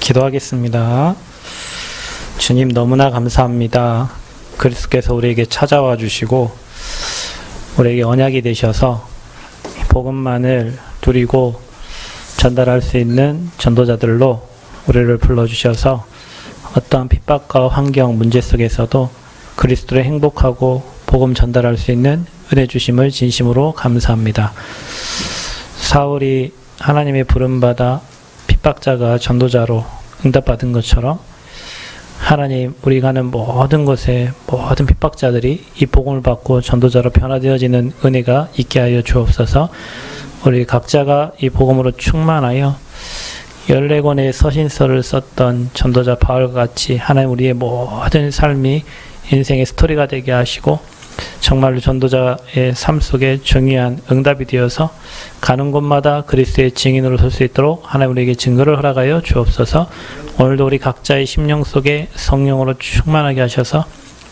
기도하겠습니다. 주님 너무나 감사합니다. 그리스도께서 우리에게 찾아와 주시고 우리에게 언약이 되셔서 복음만을 누리고 전달할 수 있는 전도자들로 우리를 불러주셔서 어떠한 핍박과 환경, 문제 속에서도 그리스도를 행복하고 복음 전달할 수 있는 은혜 주심을 진심으로 감사합니다. 사울이 하나님의 부름받아 핍박자가 전도자로 응답받은 것처럼 하나님, 우리가 가는 모든 곳에 모든 핍박자들이 이 복음을 받고 전도자로 변화되어지는 은혜가 있게 하여 주옵소서. 우리 각자가 이 복음으로 충만하여 14권의 서신서를 썼던 전도자 바울과 같이 하나님 우리의 모든 삶이 인생의 스토리가 되게 하시고 정말로 전도자의 삶 속에 중요한 응답이 되어서 가는 곳마다 그리스도의 증인으로 설 수 있도록 하나님 우리에게 증거를 허락하여 주옵소서. 오늘도 우리 각자의 심령 속에 성령으로 충만하게 하셔서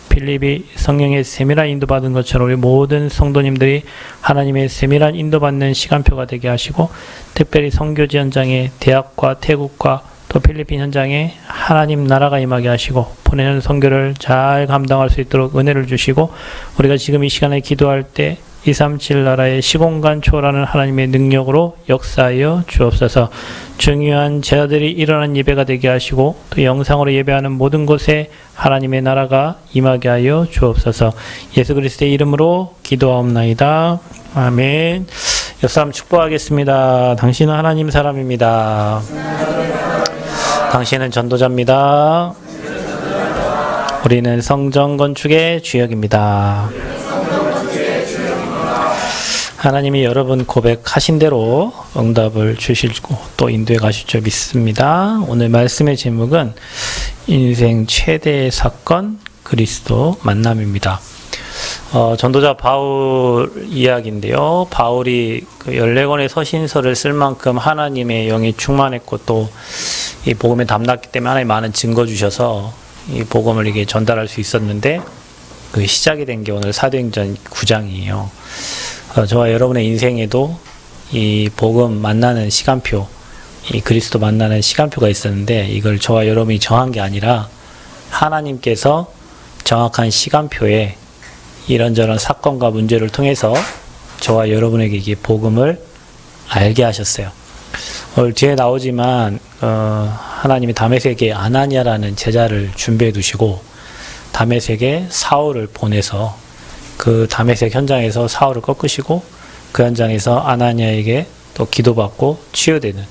필립이 성령의 세밀한 인도받은 것처럼 우리 모든 성도님들이 하나님의 세밀한 인도받는 시간표가 되게 하시고 특별히 선교지 현장에 대학과 태국과 또 필리핀 현장에 하나님 나라가 임하게 하시고 보내는 선교를 잘 감당할 수 있도록 은혜를 주시고 우리가 지금 이 시간에 기도할 때 237 나라의 시공간 초월하는 하나님의 능력으로 역사하여 주옵소서. 중요한 제자들이 일어난 예배가 되게 하시고 또 영상으로 예배하는 모든 곳에 하나님의 나라가 임하게 하여 주옵소서. 예수 그리스도의 이름으로 기도하옵나이다. 아멘. 역사함 축복하겠습니다. 당신은 하나님 사람입니다. 당신은 전도자입니다. 우리는 성전 건축의 주역입니다. 하나님이 여러분 고백하신 대로 응답을 주시고 또 인도해 가실 줄 믿습니다. 오늘 말씀의 제목은 인생 최대의 사건 그리스도 만남입니다. 전도자 바울 이야기인데요. 바울이 그 14권의 서신서를 쓸 만큼 하나님의 영이 충만했고 또 이 복음에 담났기 때문에 하나님 많은 증거 주셔서 이 복음을 이게 전달할 수 있었는데 그 시작이 된 게 오늘 사도행전 9장이에요. 저와 여러분의 인생에도 이 복음 만나는 시간표, 이 그리스도 만나는 시간표가 있었는데 이걸 저와 여러분이 정한 게 아니라 하나님께서 정확한 시간표에 이런저런 사건과 문제를 통해서 저와 여러분에게 이 복음을 알게 하셨어요. 오늘 뒤에 나오지만 하나님이 다메섹에 아나니아라는 제자를 준비해 두시고 다메섹에 사울을 보내서 그 다메섹 현장에서 사울을 꺾으시고 그 현장에서 아나니아에게 또 기도받고 치유되는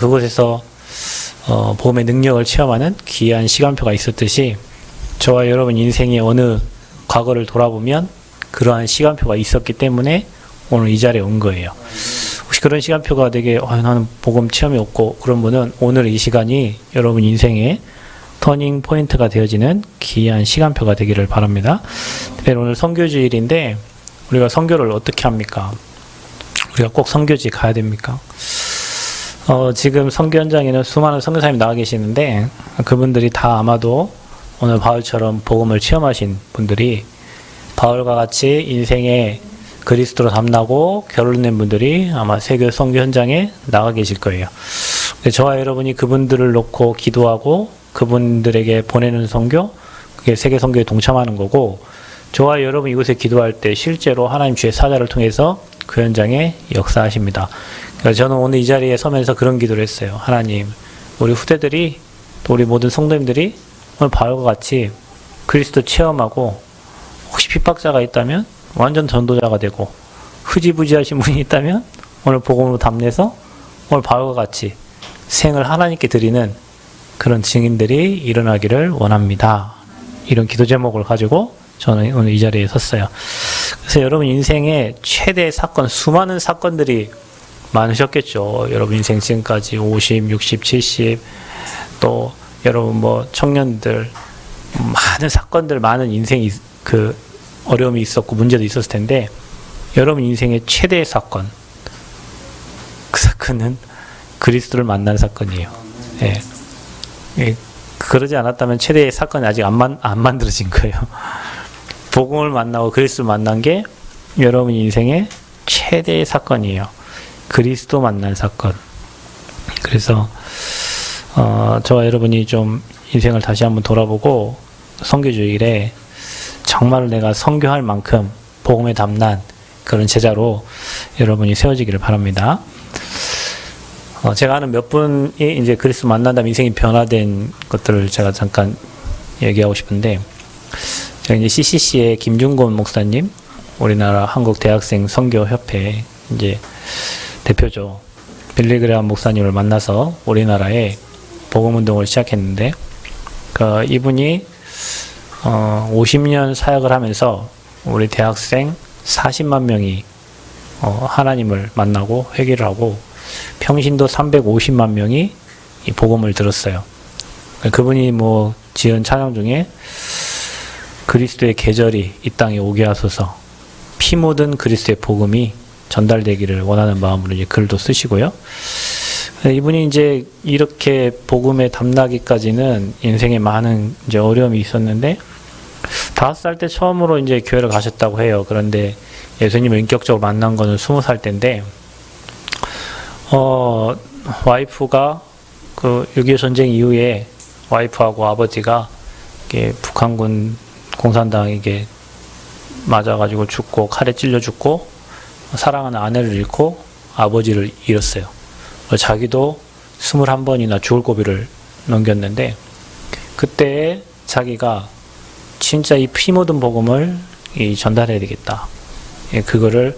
그곳에서 복음의 능력을 체험하는 귀한 시간표가 있었듯이 저와 여러분 인생의 어느 과거를 돌아보면 그러한 시간표가 있었기 때문에 오늘 이 자리에 온 거예요. 혹시 그런 시간표가 되게 나는 복음 체험이 없고 그런 분은 오늘 이 시간이 여러분 인생의 터닝 포인트가 되어지는 귀한 시간표가 되기를 바랍니다. 특별히 오늘 선교주일인데 우리가 선교를 어떻게 합니까? 우리가 꼭 선교지 가야 됩니까? 지금 선교 현장에는 수많은 선교사님이 나와 계시는데 그분들이 다 아마도 오늘 바울처럼 복음을 체험하신 분들이 바울과 같이 인생에 그리스도로 담나고 결혼된 분들이 아마 세계 선교 현장에 나가 계실 거예요. 저와 여러분이 그분들을 놓고 기도하고 그분들에게 보내는 선교, 그게 세계 선교에 동참하는 거고 저와 여러분 이곳에 기도할 때 실제로 하나님 주의 사자를 통해서 그 현장에 역사하십니다. 그러니까 저는 오늘 이 자리에 서면서 그런 기도를 했어요. 하나님, 우리 후대들이 또 우리 모든 성도님들이 오늘 바울과 같이 그리스도 체험하고 혹시 핍박자가 있다면 완전 전도자가 되고 흐지부지하신 분이 있다면 오늘 복음으로 담내서 오늘 바울과 같이 생을 하나님께 드리는 그런 증인들이 일어나기를 원합니다. 이런 기도 제목을 가지고 저는 오늘 이 자리에 섰어요. 그래서 여러분 인생의 최대의 사건, 수많은 사건들이 많으셨겠죠. 여러분 인생 지금까지 50, 60, 70, 또 여러분 청년들 많은 사건들, 많은 인생이 그 어려움이 있었고 문제도 있었을 텐데 여러분 인생의 최대의 사건, 그 사건은 그리스도를 만난 사건이에요. 예. 그러지 않았다면 최대의 사건이 아직 안 만들어진 거예요. 복음을 만나고 그리스도를 만난 게 여러분 인생의 최대의 사건이에요. 그리스도 만난 사건. 그래서 저와 여러분이 좀 인생을 다시 한번 돌아보고 선교주일에 정말 내가 선교할 만큼 복음에 담난 그런 제자로 여러분이 세워지기를 바랍니다. 제가 아는 몇 분이 이제 그리스도 만난 다음에 인생이 변화된 것들을 제가 잠깐 얘기하고 싶은데, 제가 이제 CCC의 김준곤 목사님, 우리나라 한국 대학생 선교협회 이제 대표죠. 빌리그레함 목사님을 만나서 우리나라에 복음 운동을 시작했는데, 이분이 50년 사역을 하면서 우리 대학생 40만 명이 하나님을 만나고 회개를 하고 평신도 350만 명이 이 복음을 들었어요. 그분이 뭐 지은 찬양 중에 그리스도의 계절이 이 땅에 오게 하소서, 피 묻은 그리스도의 복음이 전달되기를 원하는 마음으로 이제 글도 쓰시고요. 이분이 이제 이렇게 복음에 담나기까지는 인생에 많은 이제 어려움이 있었는데, 5살 때 처음으로 이제 교회를 가셨다고 해요. 그런데 예수님을 인격적으로 만난 거는 20살 때인데, 와이프가 그 6.25 전쟁 이후에 와이프하고 아버지가 이게 북한군 공산당에게 맞아가지고 죽고, 칼에 찔려 죽고, 사랑하는 아내를 잃고 아버지를 잃었어요. 자기도 21번이나 죽을 고비를 넘겼는데, 그때 자기가 진짜 이 피 묻은 복음을 전달해야 되겠다. 그거를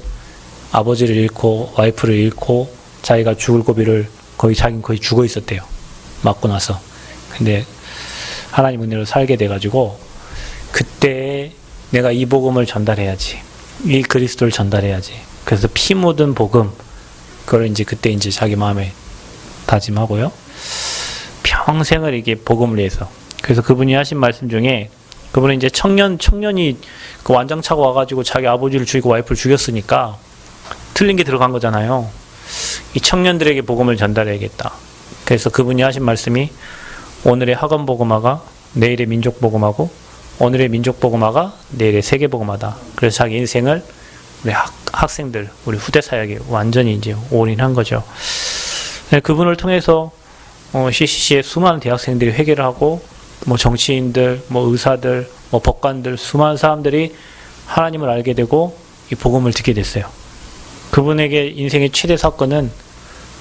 아버지를 잃고 와이프를 잃고 자기가 죽을 고비를 자기는 거의 죽어 있었대요. 맞고 나서. 근데 하나님 은혜로 살게 돼가지고, 그때 내가 이 복음을 전달해야지, 이 그리스도를 전달해야지. 그래서 피 묻은 복음, 그걸 이제 그때 이제 자기 마음에 다짐하고요. 평생을 이게 복음을 위해서. 그래서 그분이 하신 말씀 중에, 그분은 이제 청년이 그 완장차고 와가지고 자기 아버지를 죽이고 와이프를 죽였으니까 틀린 게 들어간 거잖아요. 이 청년들에게 복음을 전달해야겠다. 그래서 그분이 하신 말씀이, 오늘의 학원 복음화가 내일의 민족 복음화고, 오늘의 민족 복음화가 내일의 세계 복음화다. 그래서 자기 인생을 우리 학생들, 우리 후대 사역에 완전히 이제 올인한 거죠. 그분을 통해서 CCC의 수많은 대학생들이 회개를 하고, 뭐 정치인들, 뭐 의사들, 뭐 법관들, 수많은 사람들이 하나님을 알게 되고 이 복음을 듣게 됐어요. 그분에게 인생의 최대 사건은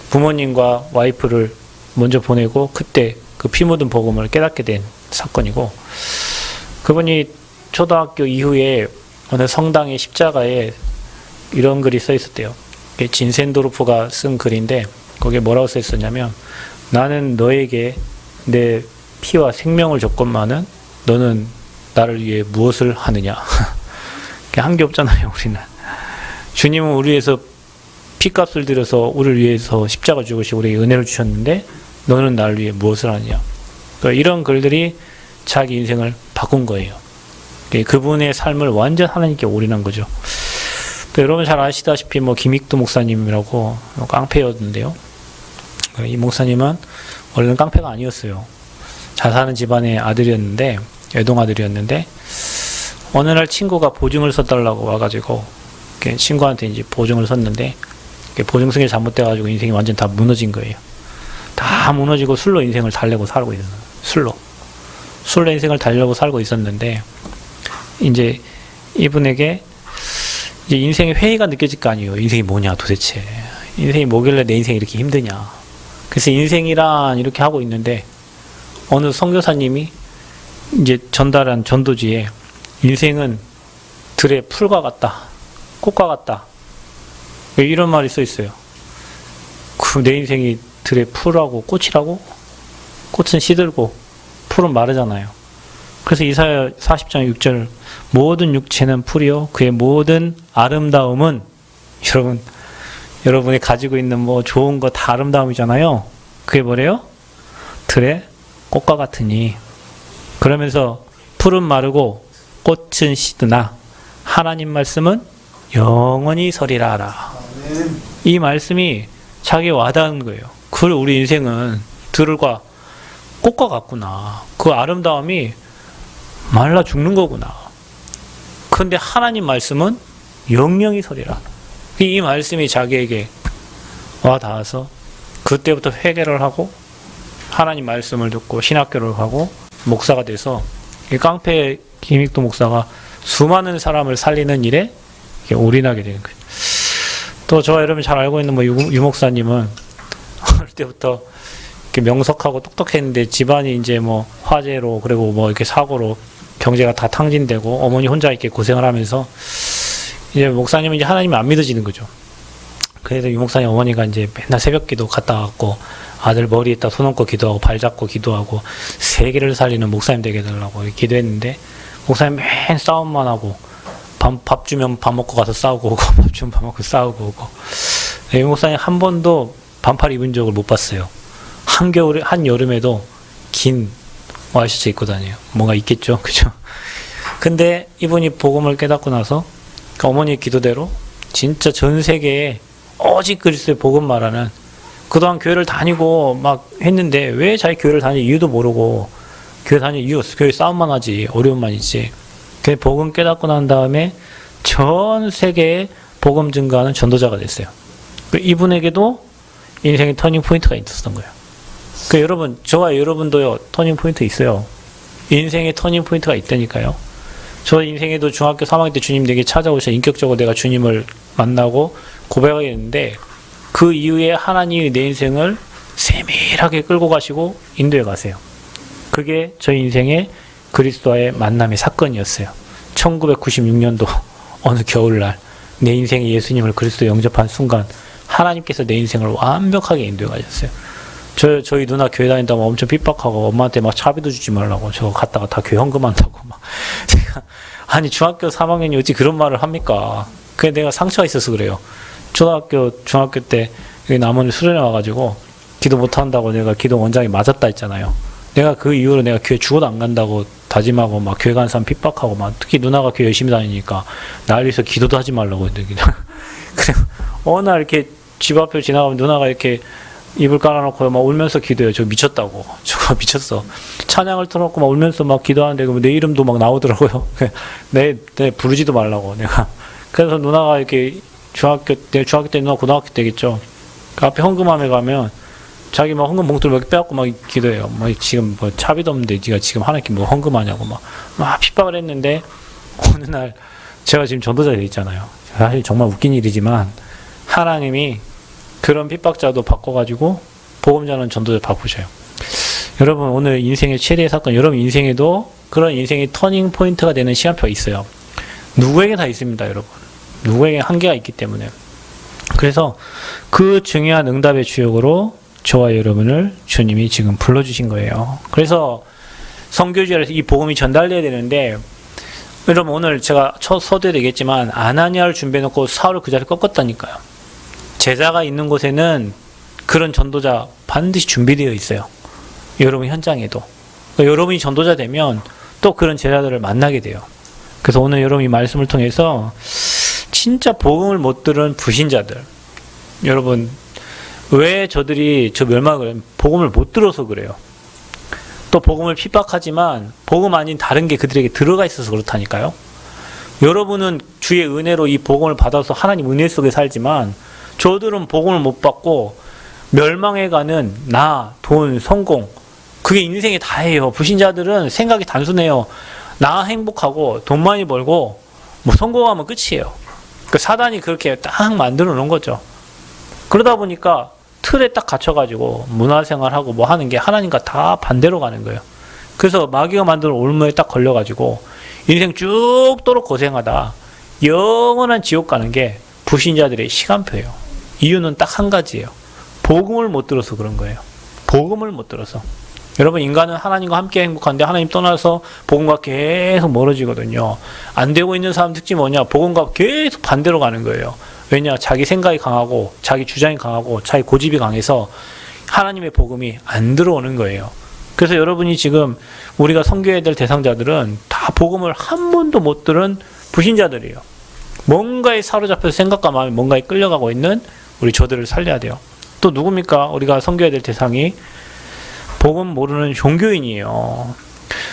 부모님과 와이프를 먼저 보내고 그때 그 피 묻은 복음을 깨닫게 된 사건이고, 그분이 초등학교 이후에 어느 성당의 십자가에 이런 글이 써 있었대요. 진센도르프가 쓴 글인데, 거기에 뭐라고 써 있었냐면, 나는 너에게 내 피와 생명을 줬건만은 너는 나를 위해 무엇을 하느냐. 한 게 없잖아요, 우리는. 주님은 우리 위해서 피값을 들여서 우리를 위해서 십자가 죽으시고 우리에게 은혜를 주셨는데, 너는 나를 위해 무엇을 하느냐. 그러니까 이런 글들이 자기 인생을 바꾼 거예요. 그분의 삶을 완전 하나님께 올인한 거죠. 여러분 잘 아시다시피 뭐 김익두 목사님이라고 깡패였는데요. 이 목사님은 원래는 깡패가 아니었어요. 잘 사는 집안의 아들이었는데, 외동 아들이었는데, 어느 날 친구가 보증을 써달라고 와가지고 친구한테 이제 보증을 썼는데, 보증성이 잘못돼가지고 인생이 완전 다 무너진 거예요. 다 무너지고 술로 인생을 달래고 살고 있어요. 술로 인생을 달려고 살고 있었는데, 이제 이분에게 이제 인생의 회의가 느껴질 거 아니에요. 인생이 뭐냐 도대체. 인생이 뭐길래 내 인생이 이렇게 힘드냐. 그래서 인생이란 이렇게 하고 있는데, 어느 선교사님이 이제 전달한 전도지에 인생은 들의 풀과 같다, 꽃과 같다, 이런 말이 써 있어요. 내 인생이 들의 풀하고 꽃이라고? 꽃은 시들고 풀은 마르잖아요. 그래서 이사야 40장 6절, 모든 육체는 풀이요 그의 모든 아름다움은, 여러분이 가지고 있는 뭐 좋은 거 다 아름다움이잖아요. 그게 뭐래요? 들의 꽃과 같으니. 그러면서 풀은 마르고 꽃은 시드나 하나님 말씀은 영원히 서리라 하라. 이 말씀이 자기에 와닿은 거예요. 그걸 우리 인생은 들과 꽃과 같구나. 그 아름다움이 말라 죽는 거구나. 그런데 하나님 말씀은 영영이 서리라. 이 말씀이 자기에게 와 닿아서 그때부터 회개를 하고 하나님 말씀을 듣고 신학교를 가고 목사가 돼서 이 깡패 김익도 목사가 수많은 사람을 살리는 일에 올인하게 되는 거예요. 또 저와 여러분이 잘 알고 있는 유 목사님은 어릴 때부터 이렇게 명석하고 똑똑했는데 집안이 이제 화재로 그리고 이렇게 사고로 경제가 다 탕진되고 어머니 혼자 이렇게 고생을 하면서 이제 목사님은 이제 하나님이 안 믿어지는 거죠. 그래서 유 목사님 어머니가 이제 맨날 새벽 기도 갔다 왔고 아들 머리에다 손 얹고 기도하고 발 잡고 기도하고 세계를 살리는 목사님 되게 해달라고 기도했는데 목사님 맨 싸움만 하고 밥 주면 밥 먹고 가서 싸우고 오고 밥 주면 밥 먹고 싸우고 오고 유 목사님 한 번도 반팔 입은 적을 못 봤어요. 한여름에도 긴 와이셔츠 입고 다녀요. 뭔가 있겠죠. 그죠? 근데 이분이 복음을 깨닫고 나서 그 어머니의 기도대로 진짜 전 세계에 오직 그리스도의 복음 말하는 그동안 교회를 다니고 막 했는데 왜 자기 교회를 다닐 이유도 모르고 교회 다닐 이유 없어. 교회 싸움만 하지 어려움만 있지. 그 복음 깨닫고 난 다음에 전 세계에 복음 증가하는 전도자가 됐어요. 이분에게도 인생의 터닝 포인트가 있었던 거예요. 여러분, 저와 여러분도요, 터닝 포인트 있어요. 인생의 터닝 포인트가 있다니까요. 저 인생에도 중학교 3학년 때 주님 내게 찾아오셔 인격적으로 내가 주님을 만나고 고백하게 됐는데 그 이후에 하나님이 내 인생을 세밀하게 끌고 가시고 인도해 가세요. 그게 저 인생의 그리스도와의 만남의 사건이었어요. 1996년도 어느 겨울날 내 인생에 예수님을 그리스도에 영접한 순간 하나님께서 내 인생을 완벽하게 인도해 가셨어요. 저희 누나 교회 다닌다고 엄청 핍박하고 엄마한테 막 차비도 주지 말라고 저거 갔다가 다 교회 헌금한다고 막 제가 아니 중학교 3학년이 어찌 그런 말을 합니까? 그게 내가 상처가 있어서 그래요. 중학교 때 남원에 수련회 와가지고 기도 못한다고 내가 기도 원장이 맞았다 했잖아요. 내가 그 이후로 내가 교회 죽어도 안 간다고 다짐하고 막 교회 가는 사람 핍박하고 막 특히 누나가 교회 열심히 다니니까 난리서 기도도 하지 말라고 했는데 그래 어느 날 이렇게 집 앞에 지나가면 누나가 이렇게 이불 깔아놓고 막 울면서 기도해요. 저 미쳤다고. 저거 미쳤어. 찬양을 틀어놓고 막 울면서 막 기도하는데 내 이름도 막 나오더라고요. 내 부르지도 말라고 내가. 그래서 누나가 이렇게 중학교 때 누나 고등학교 때겠죠. 그 앞에 헌금함에 가면 자기 막 헌금 봉투를 몇 개 빼갖고 막 기도해요. 막 지금 뭐 차비도 없는데 네가 지금 하나님께 뭐 헌금하냐고 막 핍박을 했는데 어느 날 제가 지금 전도자 돼 있잖아요. 사실 정말 웃긴 일이지만 하나님이 그런 핍박자도 바꿔가지고 복음 전하는 전도자 바꾸셔요. 여러분 오늘 인생의 최대의 사건, 여러분 인생에도 그런 인생의 터닝 포인트가 되는 시간표가 있어요. 누구에게 다 있습니다, 여러분. 누구에게 한계가 있기 때문에. 그래서 그 중요한 응답의 주역으로 저와 여러분을 주님이 지금 불러주신 거예요. 그래서 선교지에서 이 복음이 전달돼야 되는데 여러분 오늘 제가 첫 서두에 되겠지만 아나니아를 준비해놓고 사울을 그 자리에 꺾었다니까요. 제자가 있는 곳에는 그런 전도자 반드시 준비되어 있어요. 여러분 현장에도. 그러니까 여러분이 전도자 되면 또 그런 제자들을 만나게 돼요. 그래서 오늘 여러분 이 말씀을 통해서 진짜 복음을 못 들은 불신자들, 여러분 왜 저들이 저 멸망을 복음을 못 들어서 그래요. 또 복음을 핍박하지만 복음 아닌 다른 게 그들에게 들어가 있어서 그렇다니까요. 여러분은 주의 은혜로 이 복음을 받아서 하나님 은혜 속에 살지만 저들은 복음을 못 받고 멸망해가는 나, 돈, 성공 그게 인생이 다예요. 불신자들은 생각이 단순해요. 나 행복하고 돈 많이 벌고 뭐 성공하면 끝이에요. 그 사단이 그렇게 딱 만들어 놓은 거죠. 그러다 보니까 틀에 딱 갇혀가지고 문화생활하고 뭐 하는 게 하나님과 다 반대로 가는 거예요. 그래서 마귀가 만든 올무에 딱 걸려가지고 인생 쭉도록 고생하다 영원한 지옥 가는 게 불신자들의 시간표예요. 이유는 딱 한 가지예요. 복음을 못 들어서 그런 거예요. 복음을 못 들어서. 여러분 인간은 하나님과 함께 행복한데 하나님 떠나서 복음과 계속 멀어지거든요. 안 되고 있는 사람 특징이 뭐냐? 복음과 계속 반대로 가는 거예요. 왜냐? 자기 생각이 강하고 자기 주장이 강하고 자기 고집이 강해서 하나님의 복음이 안 들어오는 거예요. 그래서 여러분이 지금 우리가 선교해야 될 대상자들은 다 복음을 한 번도 못 들은 불신자들이에요. 뭔가에 사로잡혀서 생각과 마음이 뭔가에 끌려가고 있는 우리 저들을 살려야 돼요. 또 누굽니까? 우리가 선교해야 될 대상이 복음 모르는 종교인이에요.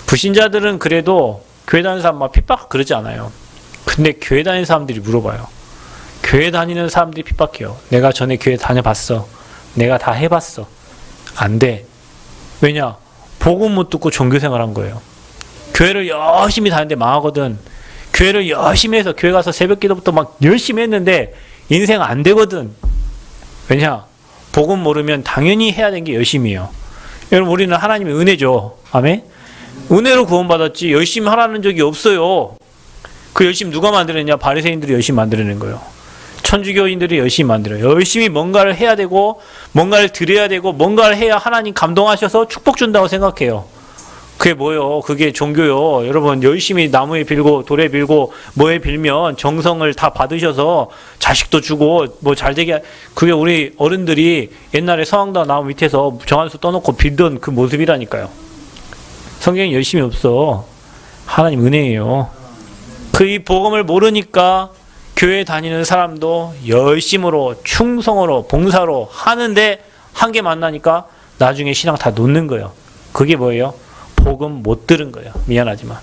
불신자들은 그래도 교회 다니는 사람 막 핍박 그러지 않아요. 근데 교회 다니는 사람들이 물어봐요. 교회 다니는 사람들이 핍박해요. 내가 전에 교회 다녀봤어. 내가 다 해봤어. 안 돼. 왜냐? 복음 못 듣고 종교생활 한 거예요. 교회를 열심히 다니는데 망하거든. 교회를 열심히 해서 교회 가서 새벽 기도부터 막 열심히 했는데 인생 안 되거든. 왜냐? 복음 모르면 당연히 해야 되는 게 열심이에요. 여러분, 우리는 하나님의 은혜죠. 아멘? 은혜로 구원받았지 열심히 하라는 적이 없어요. 그 열심히 누가 만들었냐? 바리새인들이 열심히 만들어낸 거예요. 천주교인들이 열심히 만들어요. 열심히 뭔가를 해야 되고 뭔가를 드려야 되고 뭔가를 해야 하나님 감동하셔서 축복 준다고 생각해요. 그게 뭐요? 그게 종교요. 여러분, 열심히 나무에 빌고 돌에 빌고 뭐에 빌면 정성을 다 받으셔서 자식도 주고 뭐 잘되게, 그게 우리 어른들이 옛날에 서왕당 나무 밑에서 정한수 떠놓고 빌던 그 모습이라니까요. 성경에 열심히 없어. 하나님 은혜예요. 그 이 복음을 모르니까 교회 다니는 사람도 열심으로 충성으로 봉사로 하는데 한계 만나니까 나중에 신앙 다 놓는 거예요. 그게 뭐예요? 복음 못 들은 거예요. 미안하지만.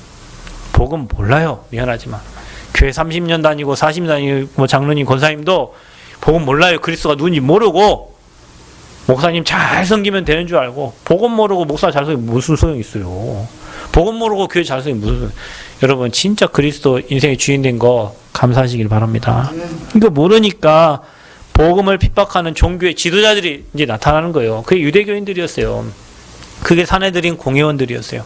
복음 몰라요. 미안하지만. 교회 30년 다니고 40년 다니고 뭐 장로님 권사님도 복음 몰라요. 그리스도가 누군지 모르고 목사님 잘 섬기면 되는 줄 알고 복음 모르고 목사 잘 섬기면 무슨 소용이 있어요. 복음 모르고 교회 잘 섬기면 무슨 소용. 여러분, 진짜 그리스도 인생의 주인 된 거 감사하시길 바랍니다. 이거 모르니까 복음을 핍박하는 종교의 지도자들이 이제 나타나는 거예요. 그게 유대교인들이었어요. 그게 사내들인 공회원들이었어요.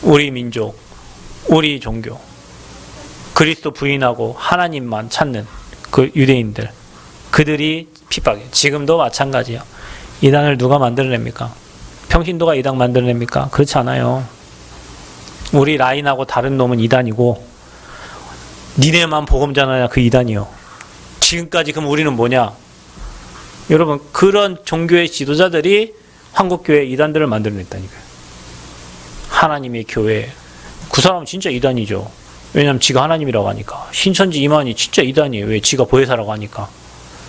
우리 민족, 우리 종교, 그리스도 부인하고 하나님만 찾는 그 유대인들, 그들이 핍박이에요. 지금도 마찬가지예요. 이단을 누가 만들어냅니까? 평신도가 이단 만들어냅니까? 그렇지 않아요. 우리 라인하고 다른 놈은 이단이고 니네만 복음 전하냐 그 이단이요. 지금까지 그럼 우리는 뭐냐? 여러분, 그런 종교의 지도자들이 한국교회 이단들을 만들어냈다니까요. 하나님의 교회. 그 사람은 진짜 이단이죠. 왜냐하면 지가 하나님이라고 하니까. 신천지 이만희 진짜 이단이에요. 왜? 지가 보혜사라고 하니까.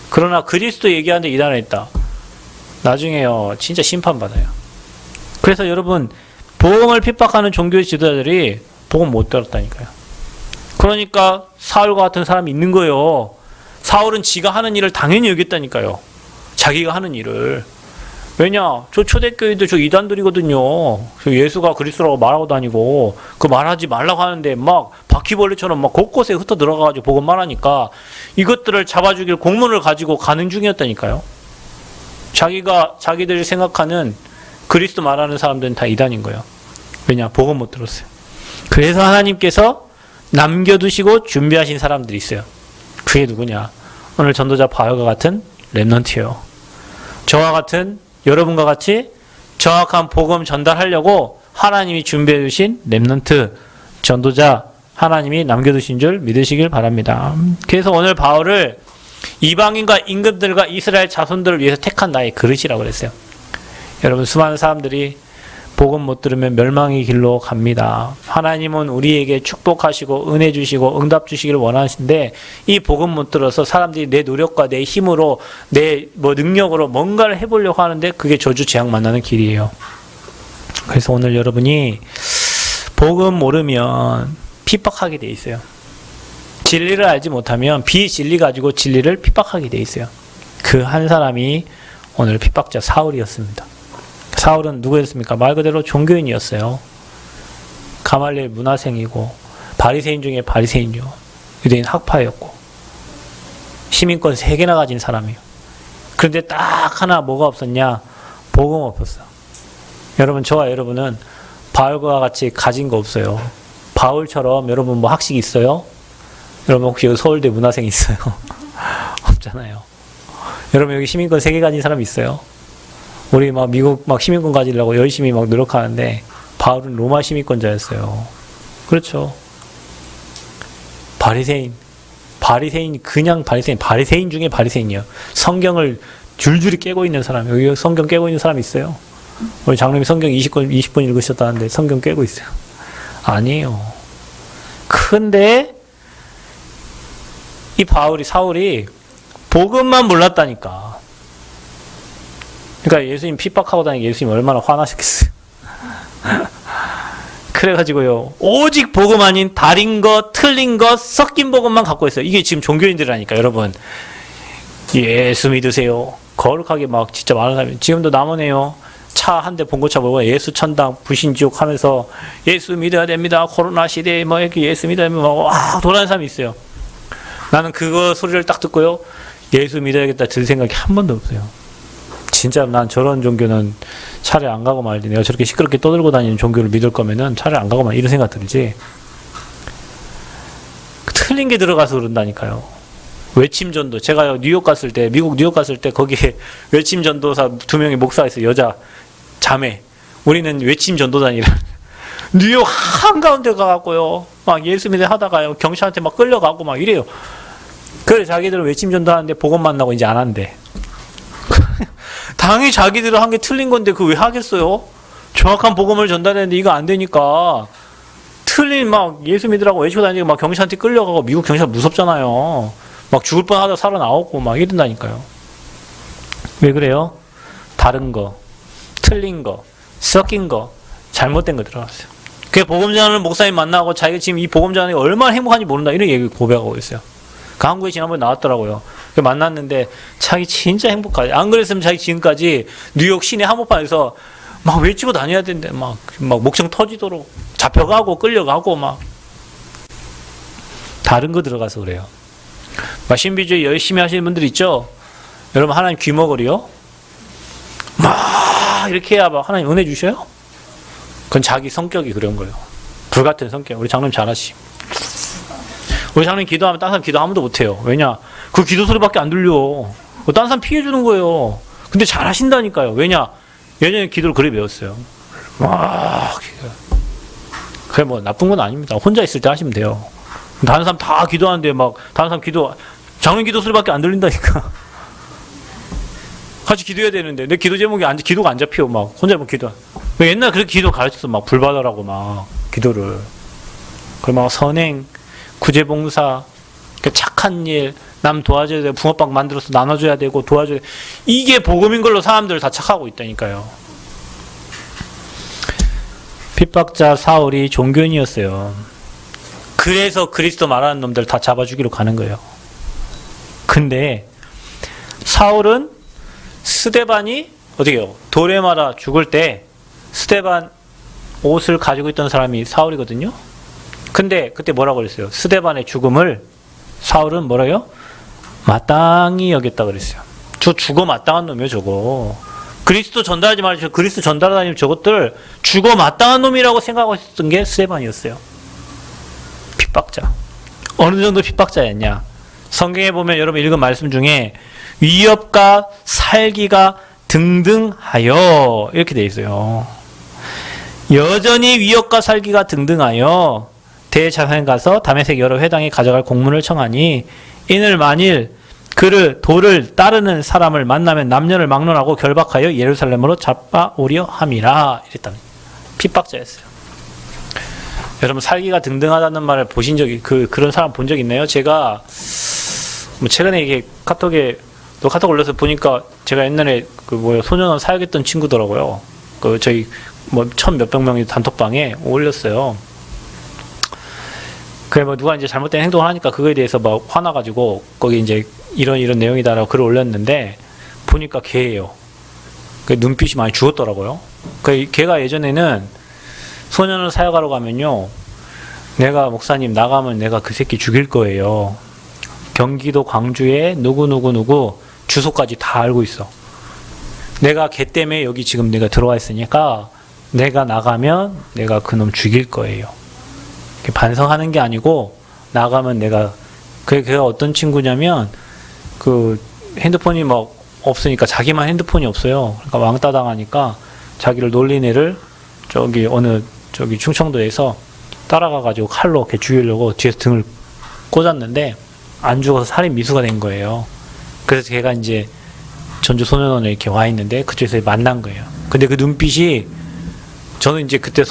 그러나 그리스도 얘기하는데 이단을 했다. 나중에요, 진짜 심판받아요. 그래서 여러분, 복음을 핍박하는 종교의 지도자들이 복음 못 들었다니까요. 그러니까 사울과 같은 사람이 있는 거예요. 사울은 지가 하는 일을 당연히 여겼다니까요. 자기가 하는 일을. 왜냐? 저 초대교회들 저 이단들이거든요. 예수가 그리스도라고 말하고 다니고 그 말하지 말라고 하는데 막 바퀴벌레처럼 막 곳곳에 흩어 들어가가지고 복음 말하니까 이것들을 잡아주길 공문을 가지고 가는 중이었다니까요. 자기들이 생각하는 그리스도 말하는 사람들은 다 이단인 거예요. 왜냐? 복음 못 들었어요. 그래서 하나님께서 남겨두시고 준비하신 사람들이 있어요. 그게 누구냐? 오늘 전도자 바울과 같은 렘넌트예요. 저와 같은, 여러분과 같이 정확한 복음 전달하려고 하나님이 준비해 주신 렘넌트, 전도자, 하나님이 남겨두신 줄 믿으시길 바랍니다. 그래서 오늘 바울을 이방인과 임금들과 이스라엘 자손들을 위해서 택한 나의 그릇이라고 그랬어요. 여러분, 수많은 사람들이 복음 못 들으면 멸망의 길로 갑니다. 하나님은 우리에게 축복하시고 은혜 주시고 응답 주시기를 원하시는데 이 복음 못 들어서 사람들이 내 노력과 내 힘으로 내 능력으로 뭔가를 해보려고 하는데 그게 저주 재앙 만나는 길이에요. 그래서 오늘 여러분이 복음 모르면 핍박하게 돼 있어요. 진리를 알지 못하면 비진리 가지고 진리를 핍박하게 돼 있어요. 그 한 사람이 오늘 핍박자 사울이었습니다. 사울은 누구였습니까? 말 그대로 종교인이었어요. 가말리엘 문화생이고 바리새인 중에 바리새인이요. 유대인 학파였고 시민권 3개나 가진 사람이에요. 그런데 딱 하나 뭐가 없었냐? 복음 없었어. 여러분, 저와 여러분은 바울과 같이 가진 거 없어요. 바울처럼 여러분 뭐 학식 있어요? 여러분 혹시 여기 서울대 문화생 있어요? 없잖아요. 여러분 여기 시민권 3개 가진 사람 있어요? 우리 막 미국 막 시민권 가지려고 열심히 막 노력하는데 바울은 로마 시민권자였어요. 그렇죠. 바리새인 그냥 바리새인 중에 바리새인이요. 성경을 줄줄이 깨고 있는 사람. 여기 성경 깨고 있는 사람 있어요? 우리 장로님이 성경 20권 읽으셨다는데 성경 깨고 있어요. 아니에요. 근데 이 사울이 복음만 몰랐다니까. 그러니까 예수님 핍박하고 다니는 예수님 얼마나 화나셨겠어요. 그래가지고요, 오직 복음 아닌 다른 것, 틀린 것, 섞인 복음만 갖고 있어요. 이게 지금 종교인들이라니까. 여러분, 예수 믿으세요. 거룩하게 막 진짜 많은 사람이 지금도 남원에요. 차 한 대 봉고차 보고 예수 천당 불신지옥 하면서 예수 믿어야 됩니다. 코로나 시대에 뭐 이렇게 예수 믿어야 됩니다. 와 돌아다니는 사람이 있어요. 나는 그거 소리를 딱 듣고요. 예수 믿어야겠다 들 생각이 한 번도 없어요. 진짜 난 저런 종교는 차라리 안 가고 말지. 내가 저렇게 시끄럽게 떠들고 다니는 종교를 믿을 거면은 차라리 안 가고 말 이런 생각 들지. 틀린 게 들어가서 그런다니까요. 외침 전도. 제가 뉴욕 갔을 때, 미국 뉴욕 갔을 때 거기에 외침 전도사 2명의 목사가 있어요. 여자 자매. 우리는 외침 전도단이라. 뉴욕 한가운데 가갖고요. 막 예수 믿어 하다가요. 경찰한테 막 끌려가고 막 이래요. 그래 자기들은 외침 전도하는데 복음 만나고 이제 안 한대. 당연히 자기들은 한 게 틀린 건데 그거 왜 하겠어요? 정확한 복음을 전달했는데 이거 안 되니까 틀린 막 예수 믿으라고 외치고 다니고 막 경찰한테 끌려가고 미국 경찰 무섭잖아요. 막 죽을 뻔하다 살아나오고 막 이런다니까요. 왜 그래요? 다른 거, 틀린 거, 섞인 거, 잘못된 거 들어갔어요. 그 복음 전하는 목사님 만나고 자기가 지금 이 복음 전하는 게 얼마나 행복한지 모른다 이런 얘기 고백하고 있어요. 그 한국에 지난번에 나왔더라고요. 만났는데 자기 진짜 행복하지. 안 그랬으면 자기 지금까지 뉴욕 시내 한복판에서 막 외치고 다녀야 되는데 막 목청 터지도록 잡혀가고 끌려가고 막 다른 거 들어가서 그래요. 막 신비주의 열심히 하시는 분들 있죠? 여러분 하나님 귀머거리요? 막 이렇게 해야 막 하나님 은혜 주셔요? 그건 자기 성격이 그런 거예요. 불같은 성격. 우리 장로님 잘하시. 우리 장로님 기도하면 다른 사람 기도 아무도 못해요. 왜냐? 그 기도 소리밖에 안 들려. 다른 사람 피해주는 거예요. 근데 잘하신다니까요. 왜냐? 예전에 기도를 그래 배웠어요. 막 그게 뭐 나쁜 건 아닙니다. 혼자 있을 때 하시면 돼요. 다른 사람 다 기도하는데 막 다른 사람 기도 장로님 기도 소리밖에 안 들린다니까. 같이 기도해야 되는데 내 기도 제목이 기도가 안 잡혀. 막 혼자 기도. 옛날 그렇게 기도 가르쳤어. 막 불 받으라고 막 기도를. 그리고 막 선행, 구제봉사, 착한 일, 남 도와줘야 되고 붕어빵 만들어서 나눠줘야 되고 도와줘야 되고 이게 복음인 걸로 사람들 다 착하고 있다니까요. 핍박자 사울이 종교인이었어요. 그래서 그리스도 말하는 놈들 다 잡아 죽이러 가는 거예요. 근데 사울은 스데반이 어떻게 해요? 돌에 말아 죽을 때 스데반 옷을 가지고 있던 사람이 사울이거든요. 근데 그때 뭐라고 그랬어요? 스데반의 죽음을 사울은 뭐라요? 마땅히 여겼다 그랬어요. 저 죽어 마땅한 놈이에요, 저거. 그리스도 전달하지 말죠. 그리스도 전달하는 저것들 죽어 마땅한 놈이라고 생각하고 있었던 게 스데반이었어요. 핍박자. 어느 정도 핍박자였냐? 성경에 보면 여러분 읽은 말씀 중에 위협과 살기가 등등하여 이렇게 돼 있어요. 여전히 위협과 살기가 등등하여 대제사장에 가서 다메섹 여러 회당에 가져갈 공문을 청하니 이는 만일 그를 도를 따르는 사람을 만나면 남녀를 막론하고 결박하여 예루살렘으로 잡아오려 함이라 이랬다는 핍박자였어요. 여러분 살기가 등등하다는 말을 보신 적이 그런 사람 본 적 있나요? 제가 뭐 최근에 이게 카톡에 또 카톡 올려서 보니까 제가 옛날에 소년원 사역했던 친구더라고요. 저희 뭐 1,000몇백 명이 단톡방에 올렸어요. 그래 뭐 누가 이제 잘못된 행동을 하니까 그거에 대해서 막 화나가지고 거기 이제 이런 내용이다라고 글을 올렸는데 보니까 걔예요. 그 눈빛이 많이 죽었더라고요. 그 걔가 예전에는 소년을 사역하러 가면요, 내가 목사님 나가면 내가 그 새끼 죽일 거예요. 경기도 광주에 누구 주소까지 다 알고 있어. 내가 걔 때문에 여기 지금 내가 들어와 있으니까 내가 나가면 내가 그놈 죽일 거예요. 반성하는 게 아니고 나가면 내가 걔가 어떤 친구냐면 그 핸드폰이 막 없으니까 자기만 핸드폰이 없어요. 그러니까 왕따 당하니까 자기를 놀린 애를 저기 충청도에서 따라가 가지고 칼로 걔 죽이려고 뒤에서 등을 꽂았는데 안 죽어서 살인 미수가 된 거예요. 그래서 걔가 이제 전주 소년원에 이렇게 와 있는데 그쪽에서 만난 거예요. 근데 그 눈빛이 저는 이제 그때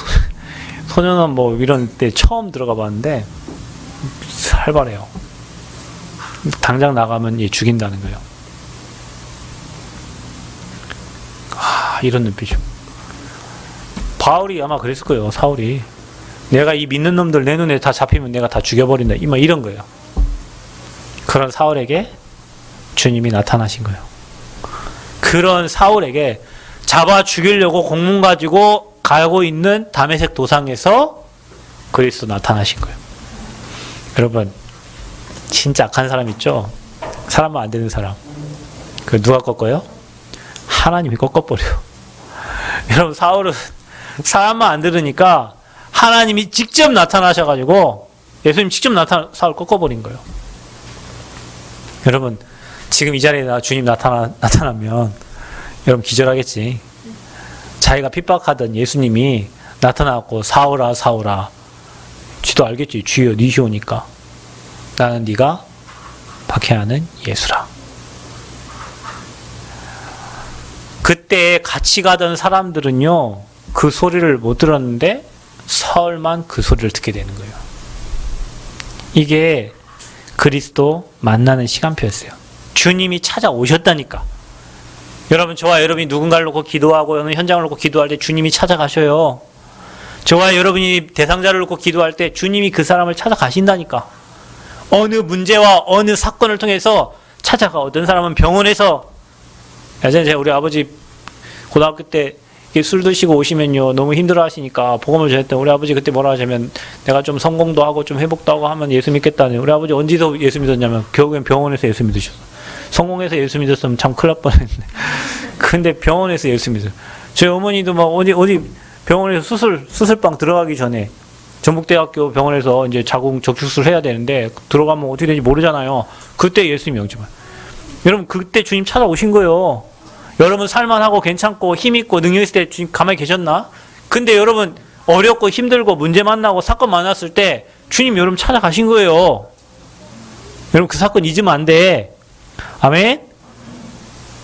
소년원 뭐 이런 때 처음 들어가 봤는데 살벌해요. 당장 나가면 얘 죽인다는 거예요. 이런 눈빛이요. 바울이 아마 그랬을 거예요. 사울이 내가 이 믿는 놈들 내 눈에 다 잡히면 내가 다 죽여버린다. 이런 거예요. 그런 사울에게 주님이 나타나신 거예요. 그런 사울에게 잡아 죽이려고 공문 가지고 가고 있는 다메섹 도상에서 그리스도 나타나신 거예요. 여러분, 진짜 악한 사람 있죠? 사람만 안 되는 사람. 그 누가 꺾어요? 하나님이 꺾어버려요. 여러분, 사울은 사람만 안 들으니까 하나님이 직접 나타나셔가지고 예수님 직접 사울 꺾어버린 거예요. 여러분, 지금 이 자리에 주님 나타나면 여러분 기절하겠지. 자기가 핍박하던 예수님이 나타나고 사울아 사울아, 쥐도 알겠지. 주여 니시오니까 나는 네가 박해하는 예수라. 그때 같이 가던 사람들은요, 그 소리를 못 들었는데 사울만 그 소리를 듣게 되는 거예요. 이게 그리스도 만나는 시간표였어요. 주님이 찾아오셨다니까. 여러분, 저와 여러분이 누군가를 놓고 기도하고 어느 현장을 놓고 기도할 때 주님이 찾아가셔요. 저와 여러분이 대상자를 놓고 기도할 때 주님이 그 사람을 찾아가신다니까. 어느 문제와 어느 사건을 통해서 찾아가. 어떤 사람은 병원에서, 예전에 제가 우리 아버지 고등학교 때 술 드시고 오시면요 너무 힘들어 하시니까 복음을 전했던 우리 아버지 그때 뭐라 하냐면, 내가 좀 성공도 하고 좀 회복도 하고 하면 예수 믿겠다는. 우리 아버지 언제서 예수 믿었냐면 결국엔 병원에서 예수 믿으셨어. 성공해서 예수 믿었으면 참 큰일 날 뻔했네. 근데 병원에서 예수 믿어요. 저희 어머니도 막 어디 병원에서 수술방 들어가기 전에 전북대학교 병원에서 이제 자궁 적출술 해야 되는데 들어가면 어떻게 되는지 모르잖아요. 그때 예수님 영접을. 여러분, 그때 주님 찾아오신 거예요. 여러분 살만하고 괜찮고 힘있고 능력 있을 때 주님 가만히 계셨나? 근데 여러분 어렵고 힘들고 문제 만나고 사건 만났을 때 주님 여러분 찾아가신 거예요. 여러분 그 사건 잊으면 안 돼. 아멘?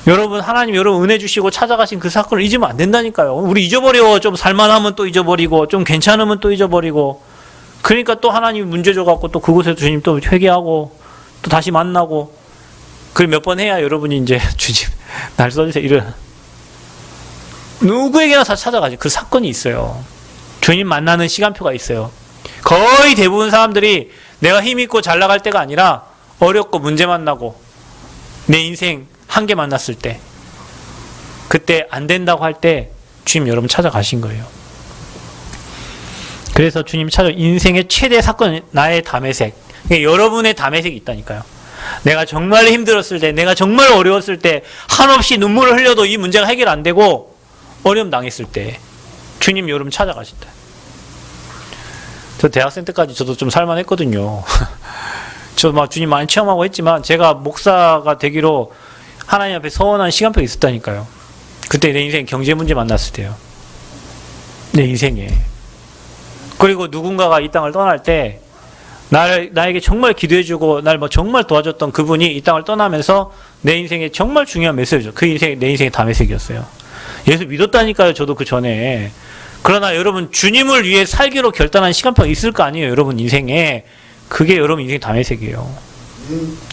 여러분 하나님 여러분 은혜 주시고 찾아가신 그 사건을 잊으면 안 된다니까요. 우리 잊어버려. 좀 살만하면 또 잊어버리고 좀 괜찮으면 또 잊어버리고. 그러니까 또 하나님이 문제 줘갖고 또 그곳에서 주님 또 회개하고 또 다시 만나고. 그걸 몇 번 해야 여러분이 이제 주님 날 써주세요. 이런. 누구에게나 다 찾아가죠. 그 사건이 있어요. 주님 만나는 시간표가 있어요. 거의 대부분 사람들이 내가 힘있고 잘 나갈 때가 아니라 어렵고 문제 만나고 내 인생 한계 만났을 때, 그때 안 된다고 할 때 주님 여러분 찾아가신 거예요. 그래서 주님 인생의 최대 사건, 나의 다메섹. 그러니까 여러분의 다메섹이 있다니까요. 내가 정말 힘들었을 때, 내가 정말 어려웠을 때, 한없이 눈물을 흘려도 이 문제가 해결 안 되고 어려움 당했을 때 주님 여러분 찾아가신다. 저 대학생 때까지 저도 좀 살만했거든요. 저 막 주님 많이 체험하고 했지만 제가 목사가 되기로 하나님 앞에 서원한 시간표가 있었다니까요. 그때 내 인생 경제 문제 만났을 때요. 내 인생에. 그리고 누군가가 이 땅을 떠날 때 나에게 정말 기도해주고 날 정말 도와줬던 그분이 이 땅을 떠나면서 내 인생에 정말 중요한 메시지죠. 그 인생, 내 인생의 다메섹이었어요. 예수 믿었다니까요. 저도 그 전에. 그러나 여러분 주님을 위해 살기로 결단한 시간표가 있을 거 아니에요. 여러분 인생에. 그게 여러분 인생의 다메섹이에요.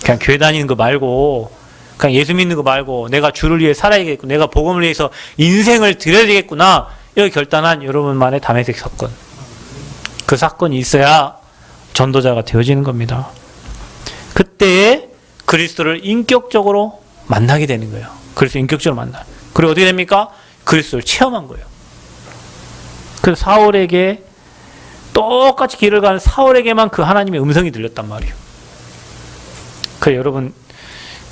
그냥 교회 다니는 거 말고, 그냥 예수 믿는 거 말고, 내가 주를 위해 살아야겠고, 내가 복음을 위해서 인생을 드려야 되겠구나. 이렇게 결단한 여러분만의 다메섹 사건. 그 사건이 있어야 전도자가 되어지는 겁니다. 그때에 그리스도를 인격적으로 만나게 되는 거예요. 그리스도 인격적으로 만나. 그리고 어떻게 됩니까? 그리스도를 체험한 거예요. 그래서 사울에게 똑같이 길을 가는 사울에게만 그 하나님의 음성이 들렸단 말이에요. 그래서 여러분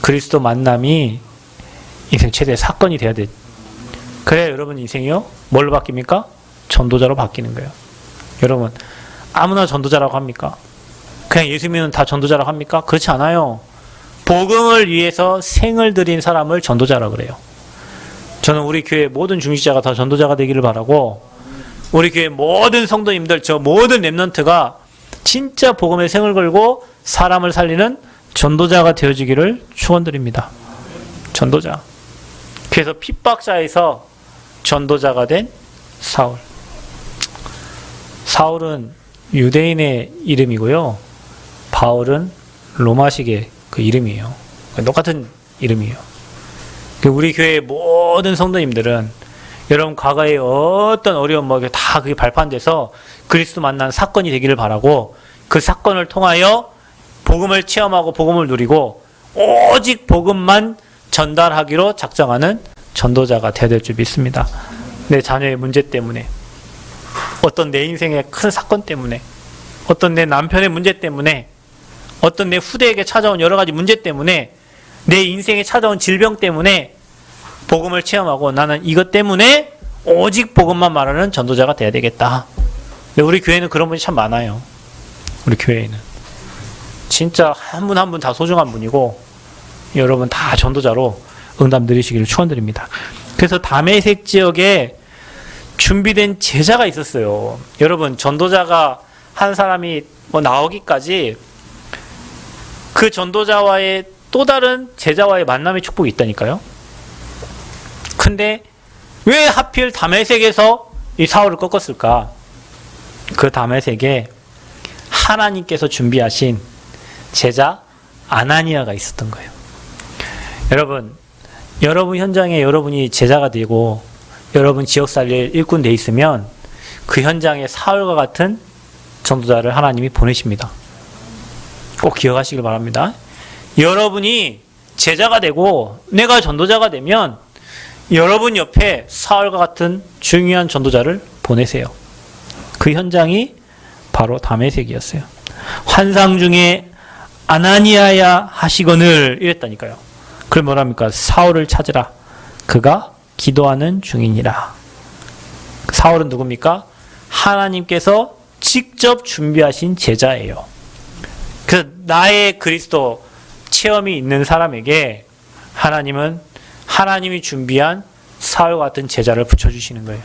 그리스도 만남이 인생 최대의 사건이 돼야 돼. 그래야 여러분 인생이요 뭘로 바뀝니까? 전도자로 바뀌는 거예요. 여러분 아무나 전도자라고 합니까? 그냥 예수 믿는 다 전도자라고 합니까? 그렇지 않아요. 복음을 위해서 생을 들인 사람을 전도자라고 그래요. 저는 우리 교회 모든 중직자가 다 전도자가 되기를 바라고, 우리 교회 모든 성도님들, 저 모든 렘넌트가 진짜 복음의 생을 걸고 사람을 살리는 전도자가 되어지기를 축원드립니다. 전도자. 그래서 핍박자에서 전도자가 된 사울. 사울은 유대인의 이름이고요. 바울은 로마식의 그 이름이에요. 똑같은 이름이에요. 우리 교회의 모든 성도님들은 여러분 과거에 어떤 어려운 다 그게 발판돼서 그리스도 만난 사건이 되기를 바라고, 그 사건을 통하여 복음을 체험하고 복음을 누리고 오직 복음만 전달하기로 작정하는 전도자가 되어야 될 줄 믿습니다. 내 자녀의 문제 때문에, 어떤 내 인생의 큰 사건 때문에, 어떤 내 남편의 문제 때문에, 어떤 내 후대에게 찾아온 여러 가지 문제 때문에, 내 인생에 찾아온 질병 때문에 복음을 체험하고 나는 이것 때문에 오직 복음만 말하는 전도자가 돼야 되겠다. 근데 우리 교회는 그런 분이 참 많아요. 우리 교회에는 진짜 한 분 한 분 다 소중한 분이고 여러분 다 전도자로 응답 누리시기를 축원드립니다. 그래서 다메섹 지역에 준비된 제자가 있었어요. 여러분 전도자가 한 사람이 나오기까지 그 전도자와의 또 다른 제자와의 만남의 축복이 있다니까요. 근데 왜 하필 다메섹에서 이 사울을 꺾었을까? 그 다메섹에 하나님께서 준비하신 제자 아나니아가 있었던 거예요. 여러분 현장에 여러분이 제자가 되고 여러분 지역 살릴 일꾼 돼 있으면 그 현장에 사울과 같은 전도자를 하나님이 보내십니다. 꼭 기억하시길 바랍니다. 여러분이 제자가 되고 내가 전도자가 되면 여러분 옆에 사울과 같은 중요한 전도자를 보내세요. 그 현장이 바로 다메섹이었어요. 환상 중에 아나니아야 하시거늘 이랬다니까요. 그걸 뭐랍니까? 사울을 찾으라. 그가 기도하는 중이니라. 사울은 누굽니까? 하나님께서 직접 준비하신 제자예요. 그래서 나의 그리스도 체험이 있는 사람에게 하나님은 하나님이 준비한 사울과 같은 제자를 붙여주시는 거예요.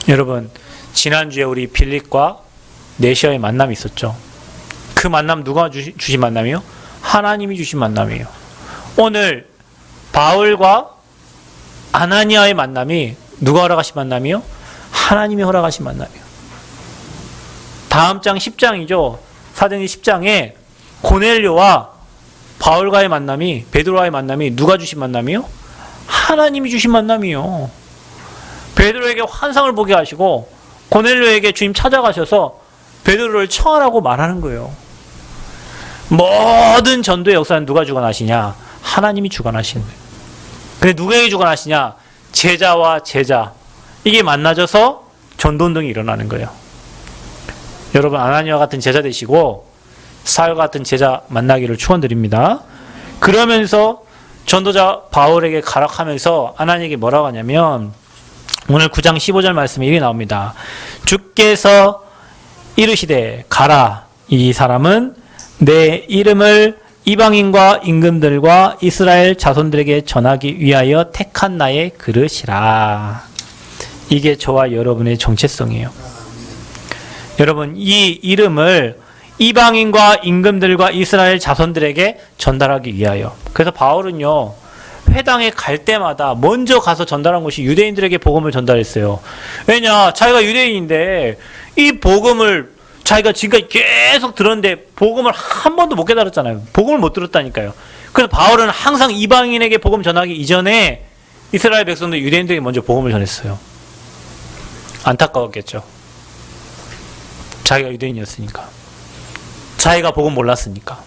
여러분 지난주에 우리 빌립과 네시아의 만남이 있었죠. 그 만남 누가 주신 만남이요? 하나님이 주신 만남이에요. 오늘 바울과 아나니아의 만남이 누가 허락하신 만남이요? 하나님이 허락하신 만남이에요. 다음 장 10장이죠. 사도행전 10장에 고넬료와 바울과의 만남이, 베드로와의 만남이 누가 주신 만남이요? 하나님이 주신 만남이요. 베드로에게 환상을 보게 하시고 고넬료에게 주님 찾아가셔서 베드로를 청하라고 말하는 거예요. 모든 전도의 역사는 누가 주관하시냐? 하나님이 주관하시는 거예요. 근데 누구에게 주관하시냐? 제자와 제자. 이게 만나져서 전도운동이 일어나는 거예요. 여러분 아나니아와 같은 제자 되시고 사울과 같은 제자 만나기를 축원드립니다. 그러면서 전도자 바울에게 가락하면서 아나니아에게 뭐라고 하냐면 오늘 9장 15절 말씀에 이렇게 나옵니다. 주께서 이르시되 가라. 이 사람은 내 이름을 이방인과 임금들과 이스라엘 자손들에게 전하기 위하여 택한 나의 그릇이라. 이게 저와 여러분의 정체성이에요. 여러분 이 이름을 이방인과 임금들과 이스라엘 자손들에게 전달하기 위하여. 그래서 바울은요 회당에 갈 때마다 먼저 가서 전달한 것이 유대인들에게 복음을 전달했어요. 왜냐? 자기가 유대인인데 이 복음을 자기가 지금까지 계속 들었는데 복음을 한 번도 못 깨달았잖아요. 복음을 못 들었다니까요. 그래서 바울은 항상 이방인에게 복음 전하기 이전에 이스라엘 백성들 유대인들에게 먼저 복음을 전했어요. 안타까웠겠죠. 자기가 유대인이었으니까. 자기가 복음 몰랐으니까.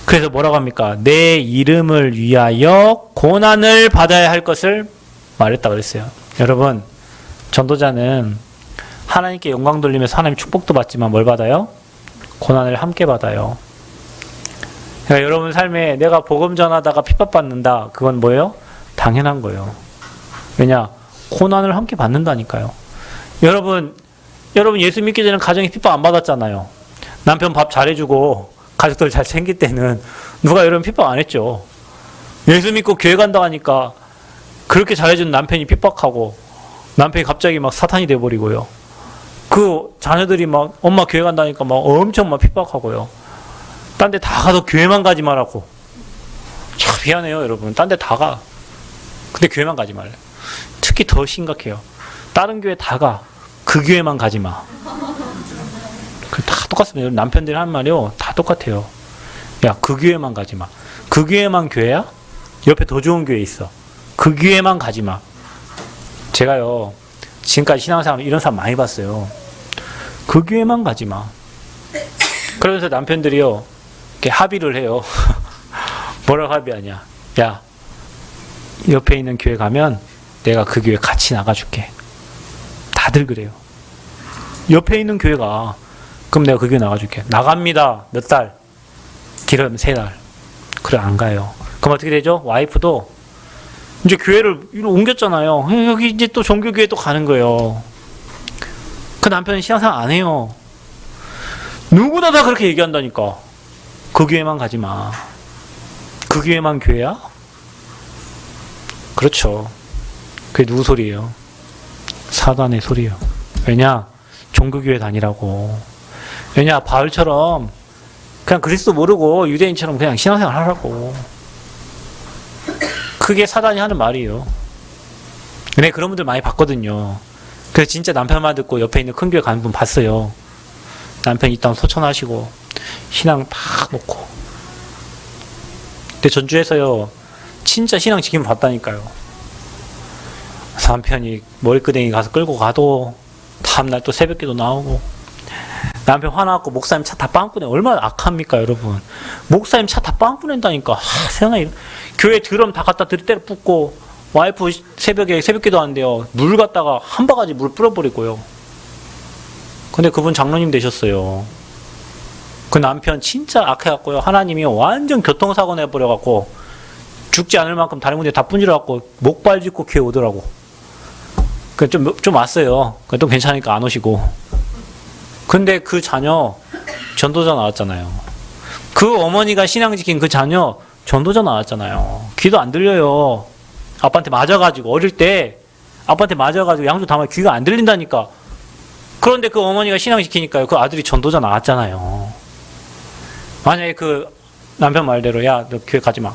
그래서 뭐라고 합니까? 내 이름을 위하여 고난을 받아야 할 것을 말했다고 그랬어요. 여러분 전도자는 하나님께 영광 돌리면서 하나님 축복도 받지만 뭘 받아요? 고난을 함께 받아요. 그러니까 여러분 삶에 내가 복음 전하다가 핍박받는다. 그건 뭐예요? 당연한 거예요. 왜냐? 고난을 함께 받는다니까요. 여러분 예수 믿기 전에 가정에 핍박 안 받았잖아요. 남편 밥 잘해주고 가족들 잘 챙길 때는 누가 여러분 핍박 안 했죠. 예수 믿고 교회 간다 하니까 그렇게 잘해준 남편이 핍박하고 남편이 갑자기 막 사탄이 돼버리고요. 그 자녀들이 막 엄마 교회 간다니까 막 엄청 막 핍박하고요. 딴 데 다 가도 교회만 가지 말라고. 참 미안해요 여러분. 딴 데 다 가. 근데 교회만 가지 말래. 특히 더 심각해요. 다른 교회 다 가. 그 교회만 가지 마. 그 다 똑같습니다. 남편들이 하는 말이요. 다 똑같아요. 야, 그 교회만 가지 마. 그 교회만 교회야? 옆에 더 좋은 교회 있어. 그 교회만 가지 마. 제가요. 지금까지 신앙생활 이런 사람 많이 봤어요. 그 교회만 가지 마. 그러면서 남편들이요. 이렇게 합의를 해요. 뭐라고 합의하냐. 야, 옆에 있는 교회 가면 내가 그 교회 같이 나가줄게. 다들 그래요. 옆에 있는 교회가 그럼 내가 그 교회 나가줄게. 나갑니다. 몇 달? 길어면 3달. 그래 안 가요. 그럼 어떻게 되죠? 와이프도 이제 교회를 옮겼잖아요. 여기 이제 또 종교교회 또 가는 거예요. 그 남편은 신앙생활 안 해요. 누구나 다 그렇게 얘기한다니까. 그 교회만 가지 마. 그 교회만 교회야? 그렇죠. 그게 누구 소리예요? 사단의 소리예요. 왜냐? 종교교회 다니라고. 왜냐? 바울처럼 그냥 그리스도 모르고 유대인처럼 그냥 신앙생활 하라고. 그게 사단이 하는 말이에요. 근데 그런 분들 많이 봤거든요. 그래서 진짜 남편만 듣고 옆에 있는 큰 교회 가는 분 봤어요. 남편 이땅 소천하시고 신앙 팍 놓고. 근데 전주에서요 진짜 신앙 지킴을 봤다니까요. 남편이 머리끄댕이 가서 끌고 가도 다음날 또 새벽기도 나오고. 남편 화나갖고 목사님 차 다 빵꾸내. 얼마나 악합니까 여러분. 목사님 차 다 빵꾸낸다니까. 세상에. 교회 드럼 다 갖다 때려 붓고 와이프 새벽에 새벽기도 안 돼요. 물 갖다가 한 바가지 물 뿌려버리고요. 근데 그분 장로님 되셨어요. 그 남편 진짜 악해갖고요. 하나님이 완전 교통사고 내버려갖고 죽지 않을 만큼 다른 군데 다 분질러갖고 목발 짚고 교회 오더라고. 좀 왔어요. 또 괜찮으니까 안 오시고. 근데 그 자녀 전도자 나왔잖아요. 그 어머니가 신앙 지킨 그 자녀 전도자 나왔잖아요. 귀도 안 들려요. 아빠한테 맞아가지고 어릴 때 아빠한테 맞아가지고 양주 담아 귀가 안 들린다니까. 그런데 그 어머니가 신앙 지키니까요. 그 아들이 전도자 나왔잖아요. 만약에 그 남편 말대로 야 너 교회 가지 마.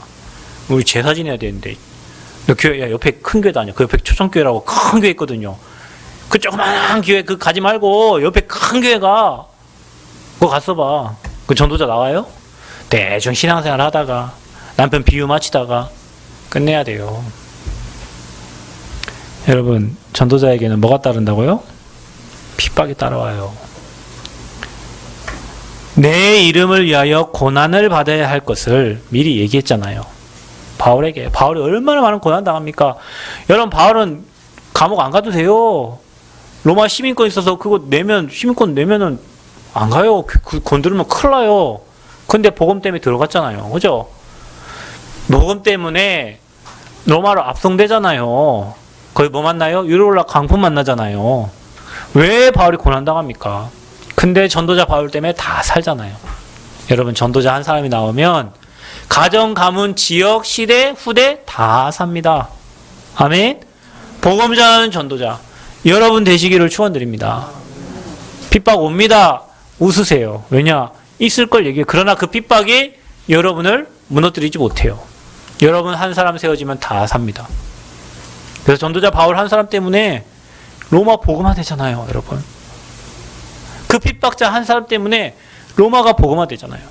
우리 제사 지내야 되는데 너 교회 야 옆에 큰 교회 다녀. 그 옆에 초청교회라고 큰 교회 있거든요. 그 조그만한 교회 그 가지 말고 옆에 큰 교회 가. 그거 갔어 봐. 그 전도자 나와요? 대충 신앙생활 하다가 남편 비유 마치다가 끝내야 돼요. 여러분 전도자에게는 뭐가 따른다고요? 핍박이 따라와요. 내 이름을 위하여 고난을 받아야 할 것을 미리 얘기했잖아요. 바울에게. 바울이 얼마나 많은 고난 당합니까? 여러분 바울은 감옥 안 가도 돼요. 로마 시민권 있어서 그거 내면 시민권 내면은 안 가요. 그 건드리면 큰일 나요. 근데 복음 때문에 들어갔잖아요. 그죠? 복음 때문에 로마로 압송되잖아요. 거기 뭐 만나요? 유로올라 강풍 만나잖아요. 왜 바울이 고난당합니까? 근데 전도자 바울 때문에 다 살잖아요. 여러분 전도자 한 사람이 나오면 가정, 가문, 지역, 시대, 후대 다 삽니다. 아멘? 복음 전하는 전도자 여러분 되시기를 축원드립니다. 핍박 옵니다. 웃으세요. 왜냐? 있을 걸 얘기해요. 그러나 그 핍박이 여러분을 무너뜨리지 못해요. 여러분 한 사람 세워지면 다 삽니다. 그래서 전도자 바울 한 사람 때문에 로마 복음화 되잖아요. 여러분. 그 핍박자 한 사람 때문에 로마가 복음화 되잖아요.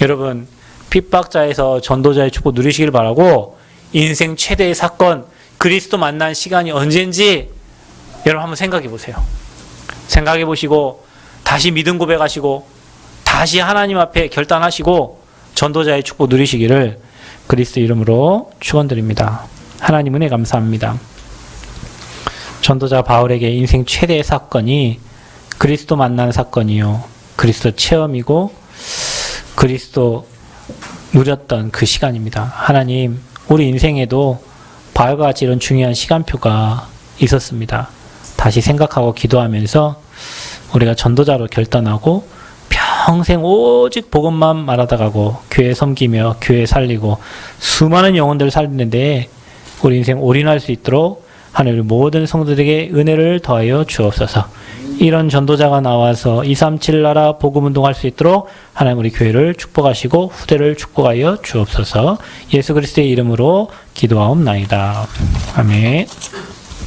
여러분 핍박자에서 전도자의 축복 누리시길 바라고 인생 최대의 사건 그리스도 만난 시간이 언젠지 여러분 한번 생각해 보세요. 생각해 보시고 다시 믿음 고백하시고 다시 하나님 앞에 결단하시고 전도자의 축복 누리시기를 그리스도 이름으로 축원드립니다. 하나님 은혜 감사합니다. 전도자 바울에게 인생 최대의 사건이 그리스도 만난 사건이요. 그리스도 체험이고 그리스도 누렸던 그 시간입니다. 하나님 우리 인생에도 바울과 같이 이런 중요한 시간표가 있었습니다. 다시 생각하고 기도하면서 우리가 전도자로 결단하고 평생 오직 복음만 말하다 가고 교회 섬기며 교회 살리고 수많은 영혼들을 살리는데 우리 인생 올인할 수 있도록 하나님 우리 모든 성도들에게 은혜를 더하여 주옵소서. 이런 전도자가 나와서 237 나라 복음 운동할 수 있도록 하나님 우리 교회를 축복하시고 후대를 축복하여 주옵소서. 예수 그리스도의 이름으로 기도하옵나이다. 아멘.